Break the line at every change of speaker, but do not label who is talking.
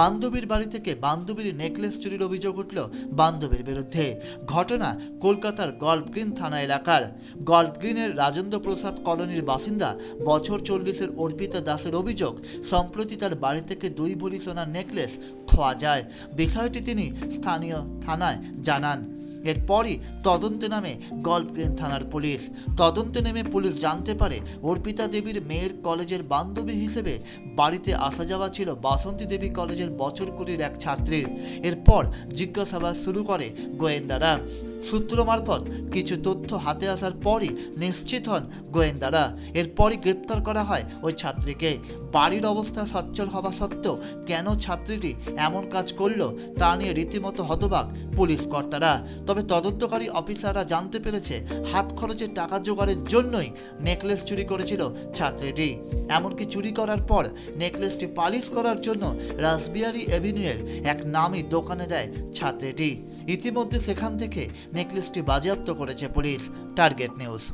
বান্ধবীর বাড়ি থেকে বান্ধবীর নেকলেস চুরির অভিযোগ উঠল বান্ধবীর বিরুদ্ধে। ঘটনা কলকাতার গল্ফ গ্রিন থানা এলাকার। গল্ফ গ্রিনের রাজেন্দ্র প্রসাদ কলোনির বাসিন্দা বছর 40-এর অর্পিতা দাসের অভিযোগ, সম্প্রতি তার বাড়ি থেকে 2 ভরি সোনার নেকলেস খোয়া যায়। বিষয়টি তিনি স্থানীয় থানায় জানান। এরপরই তদন্তে নামে গল্ফ গ্রিন থানার পুলিশ। তদন্তে নেমে পুলিশ জানতে পারে অর্পিতা দেবীর মেয়ের কলেজের বান্ধবী হিসেবে বাড়িতে আসা যাওয়া ছিল বাসন্তী দেবী কলেজের বছর 20-র এক ছাত্রীর। এরপর জিজ্ঞাসাবাদ শুরু করে গোয়েন্দারা। সূত্র মারফত কিছু তথ্য হাতে আসার পরই নিশ্চিত হন গোয়েন্দারা। এরপরই গ্রেপ্তার করা হয় ওই ছাত্রীকে। বাড়ির অবস্থা সচ্ছল হওয়া সত্ত্বেও কেন ছাত্রীটি এমন কাজ করলো তা নিয়ে রীতিমতো হতবাক পুলিশ কর্তারা। তবে তদন্তকারী অফিসাররা জানতে পেরেছে হাত খরচের টাকা জোগাড়ের জন্যই নেকলেস চুরি করেছিল ছাত্রীটি। এমনকি চুরি করার পর নেকলেসটি পালিশ করার জন্য রাসবিহারী এভিনিউয়ের এক নামী দোকানে দেয় ছাত্রীটি। ইতিমধ্যে সেখান থেকে নেকলেসটি বাজেয়াপ্ত করেছে পুলিশ। Target news.